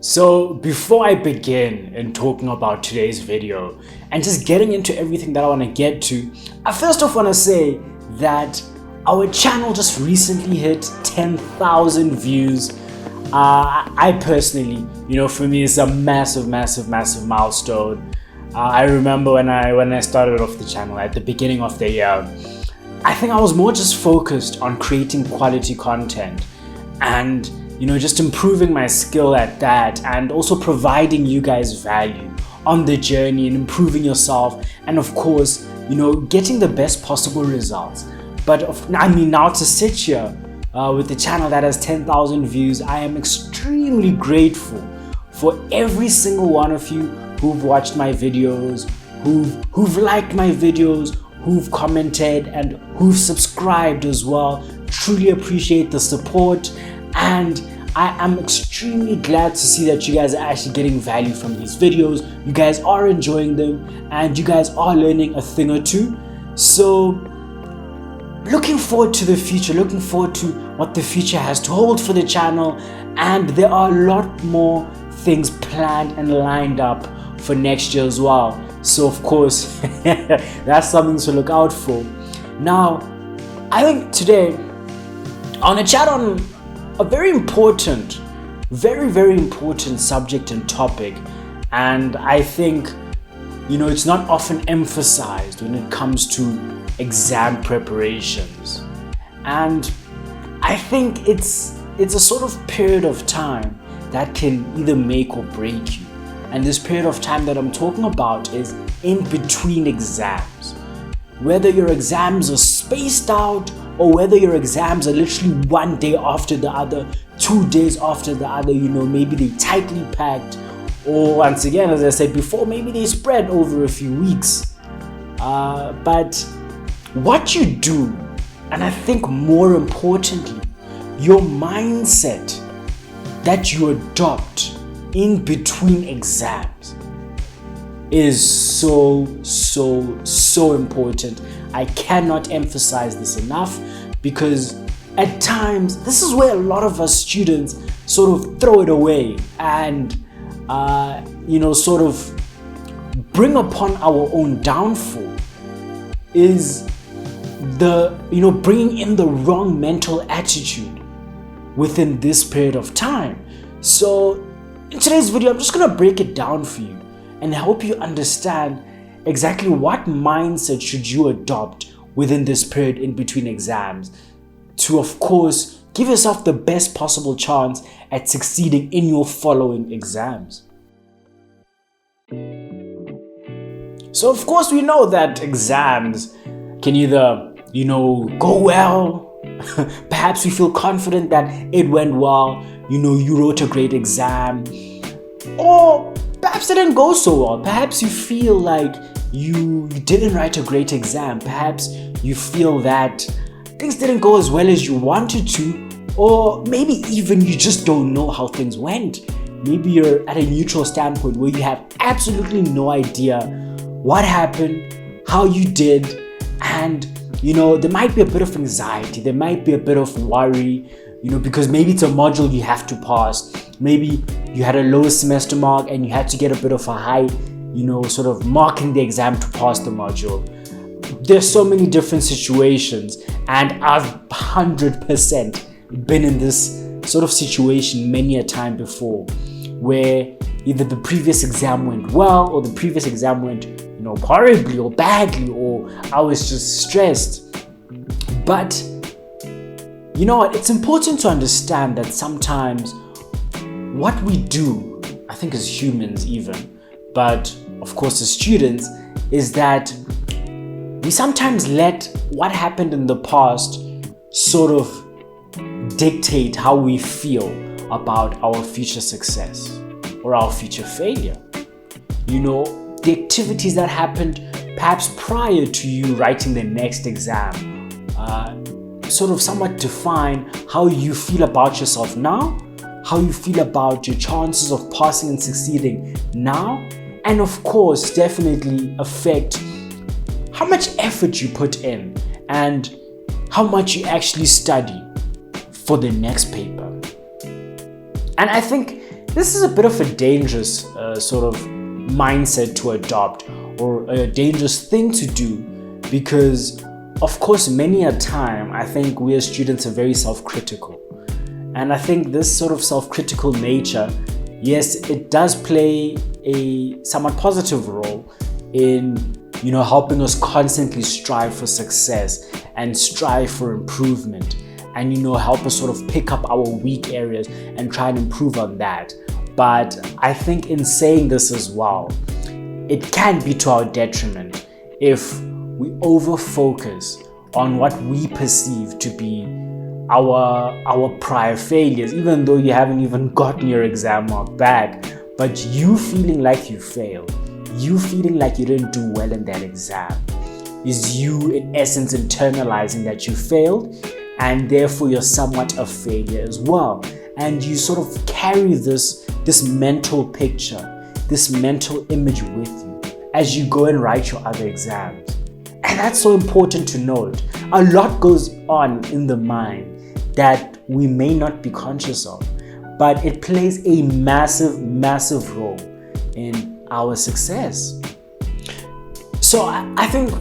So before I begin in talking about today's video and just getting into everything that I want to get to, I first off want to say that our channel just recently hit 10,000 views. I personally, for me it's a massive milestone. I remember when I started off the channel at the beginning of the year, I think I was more just focused on creating quality content and just improving my skill at that, and also providing you guys value on the journey and improving yourself, and of course, getting the best possible results. But now to sit here with the channel that has 10,000 views, I am extremely grateful for every single one of you who've watched my videos, who've liked my videos, who've commented, and who've subscribed as well. Truly appreciate the support, and I am extremely glad to see that you guys are actually getting value from these videos. You guys are enjoying them, and you guys are learning a thing or two. So looking forward to the future, looking forward to what the future has to hold for the channel, and there are a lot more things planned and lined up for next year as well. So of course, that's something to look out for. Now, I think today I want to chat on a very important subject and topic, and I think it's not often emphasized when it comes to exam preparations. And I think it's a sort of period of time that can either make or break you. And this period of time that I'm talking about is in between exams. Whether your exams are spaced out, or whether your exams are literally one day after the other, 2 days after the other, maybe they tightly packed, or once again, as I said before, maybe they spread over a few weeks. But what you do, and I think more importantly, your mindset that you adopt in between exams is so important. I cannot emphasize this enough, because at times this is where a lot of us students sort of throw it away and sort of bring upon our own downfall, is the bringing in the wrong mental attitude within this period of time. So in today's video, I'm just gonna break it down for you and help you understand exactly what mindset should you adopt within this period in between exams to, of course, give yourself the best possible chance at succeeding in your following exams. So of course we know that exams can either go well, perhaps you feel confident that it went well, you wrote a great exam, or perhaps it didn't go so well. Perhaps you feel like you didn't write a great exam. Perhaps you feel that things didn't go as well as you wanted to, or maybe even you just don't know how things went. Maybe you're at a neutral standpoint where you have absolutely no idea what happened, how you did, and there might be a bit of anxiety, there might be a bit of worry, because maybe it's a module you have to pass. Maybe you had a low semester mark and you had to get a bit of a high, sort of mark in the exam to pass the module. There's so many different situations, and I've 100% been in this sort of situation many a time before, where either the previous exam went well, or the previous exam went horribly or badly, or I was just stressed. But it's important to understand that sometimes what we do, I think as humans even, but of course as students, is that we sometimes let what happened in the past sort of dictate how we feel about our future success or our future failure. The activities that happened perhaps prior to you writing the next exam sort of somewhat define how you feel about yourself now, how you feel about your chances of passing and succeeding now, and of course definitely affect how much effort you put in and how much you actually study for the next paper. And I think this is a bit of a dangerous sort of mindset to adopt, or a dangerous thing to do, because of course many a time I think we as students are very self-critical, and I think this sort of self-critical nature, yes, it does play a somewhat positive role in helping us constantly strive for success and strive for improvement, and help us sort of pick up our weak areas and try and improve on that. But I think in saying this as well, it can be to our detriment if we over focus on what we perceive to be our prior failures, even though you haven't even gotten your exam mark back, but you feeling like you failed, you feeling like you didn't do well in that exam, is you in essence internalizing that you failed, and therefore you're somewhat a failure as well. And you sort of carry this mental picture, this mental image with you as you go and write your other exams. And that's so important to note. A lot goes on in the mind that we may not be conscious of, but it plays a massive, massive role in our success. So I think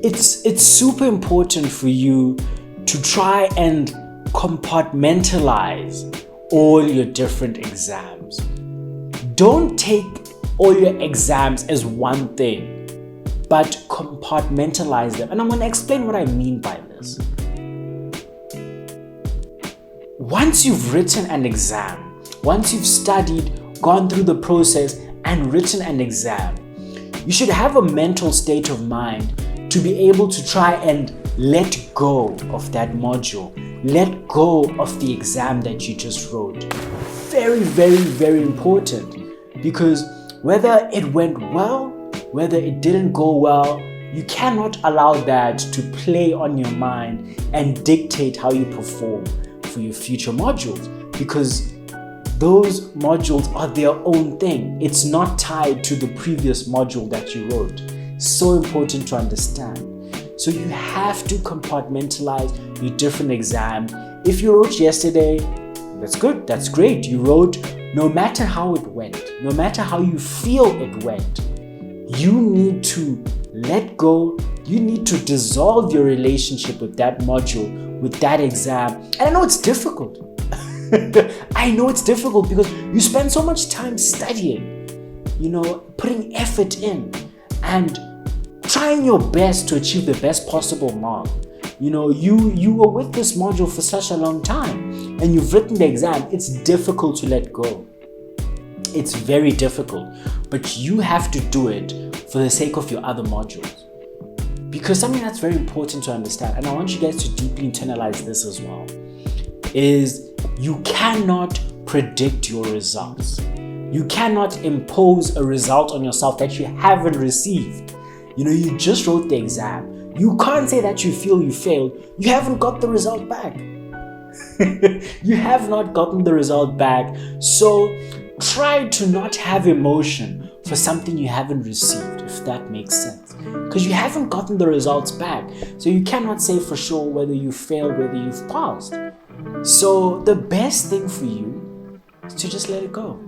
it's super important for you to try and compartmentalize all your different exams. Don't take all your exams as one thing, but compartmentalize them. And I'm going to explain what I mean by this. Once you've written an exam, once you've studied, gone through the process, and written an exam, you should have a mental state of mind to be able to try and let go of that module, let go of the exam that you just wrote. Very, very, very important, because whether it went well, whether it didn't go well, you cannot allow that to play on your mind and dictate how you perform for your future modules, because those modules are their own thing. It's not tied to the previous module that you wrote. So important to understand. So you have to compartmentalize your different exams. If you wrote yesterday, that's good, that's great. You wrote, no matter how it went, no matter how you feel it went, you need to let go. You need to dissolve your relationship with that module, with that exam. And I know it's difficult. I know it's difficult because you spend so much time studying, putting effort in and trying your best to achieve the best possible mark. You were with this module for such a long time and you've written the exam. It's difficult to let go. It's very difficult, but you have to do it for the sake of your other modules. Because something that's very important to understand, and I want you guys to deeply internalize this as well, is you cannot predict your results. You cannot impose a result on yourself that you haven't received. You just wrote the exam. You can't say that you feel you failed. You haven't got the result back. You have not gotten the result back. So try to not have emotion for something you haven't received, if that makes sense. Because you haven't gotten the results back. So you cannot say for sure whether you failed, whether you've passed. So the best thing for you is to just let it go.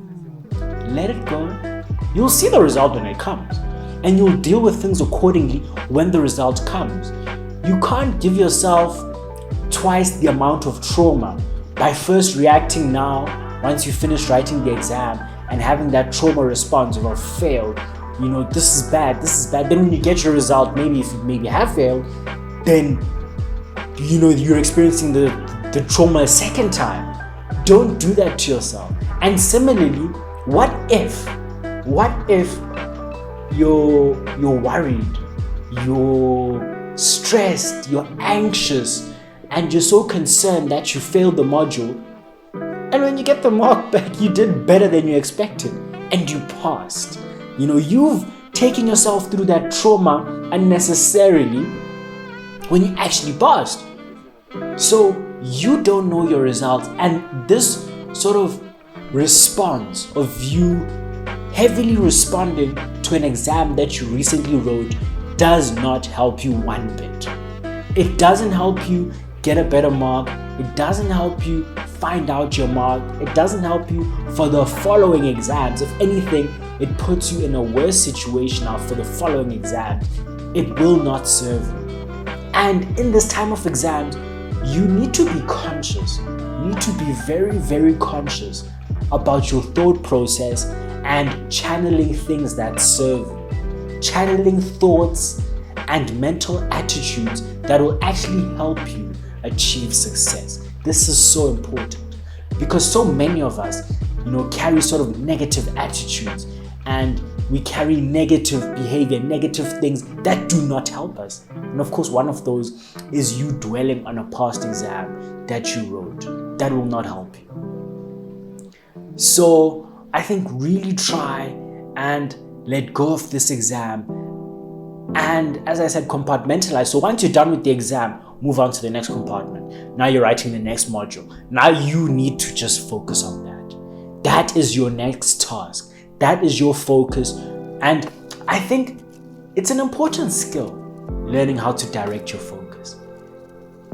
Let it go. You'll see the result when it comes, and you'll deal with things accordingly when the result comes. You can't give yourself twice the amount of trauma by first reacting now once you finish writing the exam and having that trauma response of I've failed. This is bad, this is bad. Then when you get your result, maybe if you have failed, then you're experiencing the trauma a second time. Don't do that to yourself. And similarly, what if you're worried, you're stressed, you're anxious, and you're so concerned that you failed the module, and when you get the mark back, you did better than you expected, and you passed. You've taken yourself through that trauma unnecessarily when you actually passed. So you don't know your results, and this sort of response of you heavily responding to an exam that you recently wrote does not help you one bit. It doesn't help you get a better mark. It doesn't help you find out your mark. It doesn't help you for the following exams. If anything, it puts you in a worse situation now for the following exam. It will not serve you. And in this time of exams, you need to be conscious. You need to be very, very conscious about your thought process and channeling things that serve you. Channeling thoughts and mental attitudes that will actually help you achieve success. This is so important because so many of us, carry sort of negative attitudes and we carry negative behavior, negative things that do not help us. And of course, one of those is you dwelling on a past exam that you wrote. That will not help you. So I think really try and let go of this exam. And as I said, compartmentalize. So once you're done with the exam, move on to the next compartment. Now you're writing the next module. Now you need to just focus on that. That is your next task. That is your focus. And I think it's an important skill, learning how to direct your focus.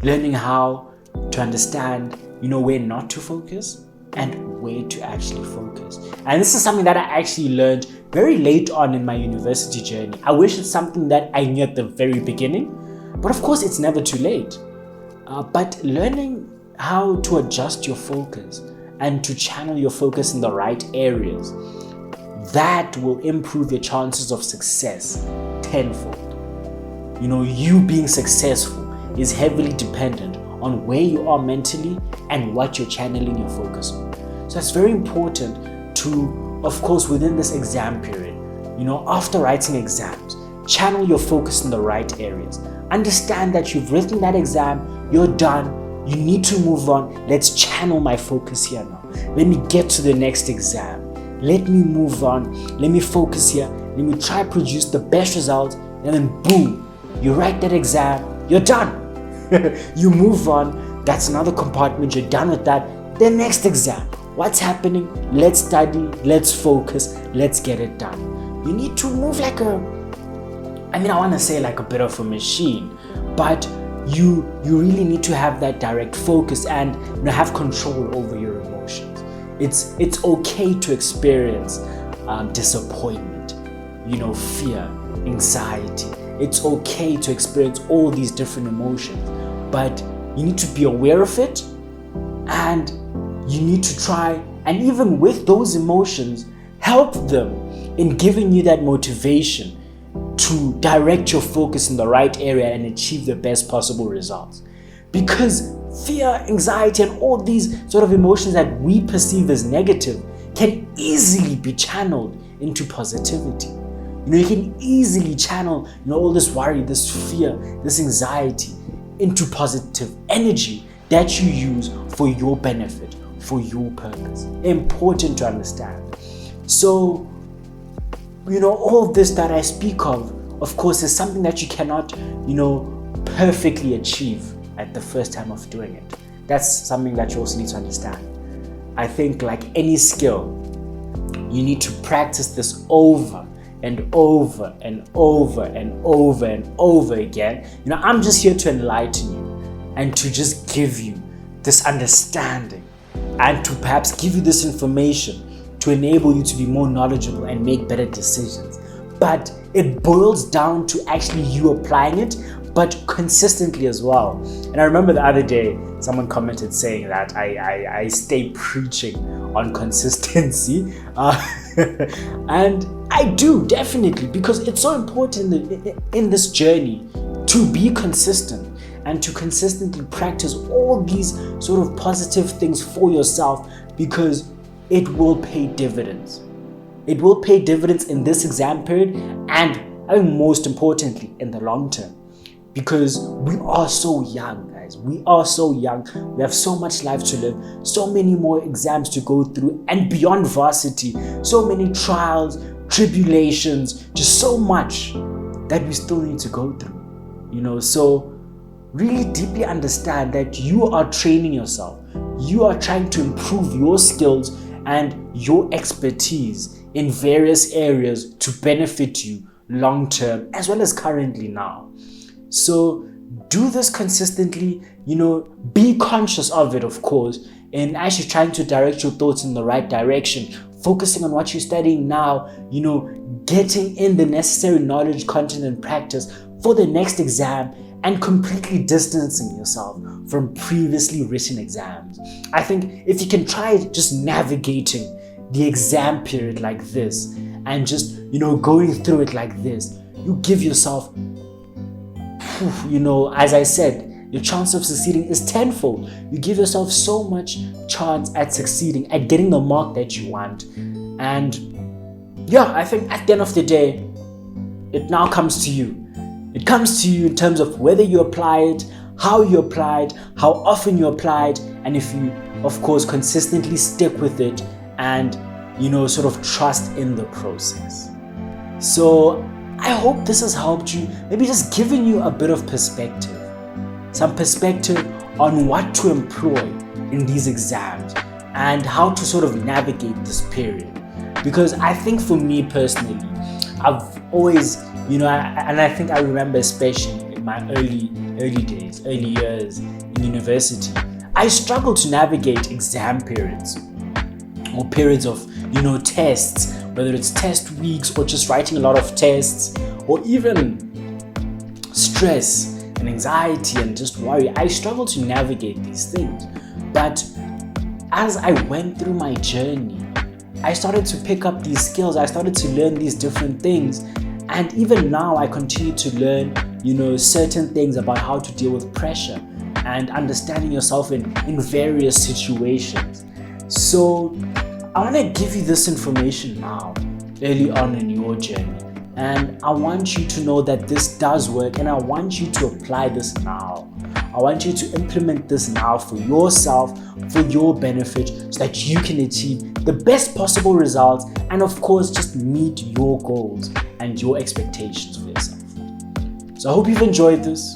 Learning how to understand, where not to focus and where to actually focus. And this is something that I actually learned very late on in my university journey. I wish it's something that I knew at the very beginning, but of course it's never too late. But learning how to adjust your focus and to channel your focus in the right areas, that will improve your chances of success tenfold. You being successful is heavily dependent on where you are mentally and what you're channeling your focus on. So it's very important to, of course, within this exam period, after writing exams, channel your focus in the right areas. Understand that you've written that exam, you're done, you need to move on. Let's channel my focus here now. Let me get to the next exam. Let me move on. Let me focus here. Let me try to produce the best results. And then boom, you write that exam, you're done. You move on. That's another compartment. You're done with that. The next exam. What's happening? Let's study. Let's focus. Let's get it done. You need to move like I want to say like a bit of a machine, but you really need to have that direct focus and have control over your emotions. It's okay to experience disappointment, fear, anxiety. It's okay to experience all these different emotions, but you need to be aware of it, and you need to try and even with those emotions, help them in giving you that motivation to direct your focus in the right area and achieve the best possible results. Because fear, anxiety, and all these sort of emotions that we perceive as negative can easily be channeled into positivity. You can easily channel all this worry, this fear, this anxiety into positive energy that you use for your benefit, for your purpose. Important to understand. So, all this that I speak of course, is something that you cannot, perfectly achieve at the first time of doing it. That's something that you also need to understand. I think like any skill, you need to practice this over and over and over and over and over again. I'm just here to enlighten you and to just give you this understanding and to perhaps give you this information to enable you to be more knowledgeable and make better decisions. But it boils down to actually you applying it, but consistently as well. And I remember the other day, someone commented saying that I stay preaching on consistency. And I do, definitely, because it's so important in this journey to be consistent and to consistently practice all these sort of positive things for yourself, because it will pay dividends. It will pay dividends in this exam period, and I think most importantly in the long term, because we are so young, guys. We are so young. We have so much life to live, so many more exams to go through, and beyond varsity, so many trials, tribulations, just so much that we still need to go through. So really deeply understand that you are training yourself. You are trying to improve your skills and your expertise in various areas to benefit you long term as well as currently now. So do this consistently, be conscious of it, of course, in actually trying to direct your thoughts in the right direction, focusing on what you're studying now, getting in the necessary knowledge, content, and practice for the next exam, and completely distancing yourself from previously written exams. I think if you can try just navigating the exam period like this and just, going through it like this, you give yourself, as I said, your chance of succeeding is tenfold. You give yourself so much chance at succeeding, at getting the mark that you want. And yeah, I think at the end of the day, it now comes to you. It comes to you in terms of whether you apply it, how you applied, how often you applied, and if you, of course, consistently stick with it and, sort of trust in the process. So I hope this has helped you, maybe just giving you a bit of perspective, some perspective on what to employ in these exams and how to sort of navigate this period. Because I think for me personally, I've always, and I think I remember especially in my early years in university, I struggled to navigate exam periods or periods of, tests, whether it's test weeks or just writing a lot of tests, or even stress and anxiety and just worry. I struggled to navigate these things. But as I went through my journey, I started to pick up these skills. I started to learn these different things. And even now I continue to learn, certain things about how to deal with pressure and understanding yourself in various situations. So I want to give you this information now, early on in your journey. And I want you to know that this does work, and I want you to apply this now. I want you to implement this now for yourself, for your benefit, so that you can achieve the best possible results and, of course, just meet your goals and your expectations for yourself. So I hope you've enjoyed this.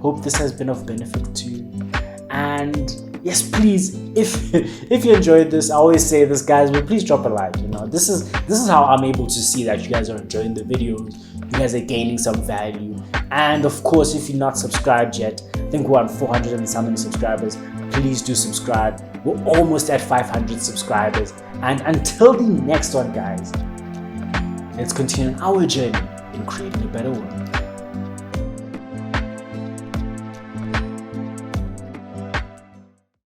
Hope this has been of benefit to you. And yes, please, if you enjoyed this, I always say this, guys, but please drop a like. This is how I'm able to see that you guys are enjoying the videos, you guys are gaining some value. And of course, if you're not subscribed yet, I think we're on 400 and something subscribers. Please do subscribe. We're almost at 500 subscribers. And until the next one, guys, let's continue our journey in creating a better world.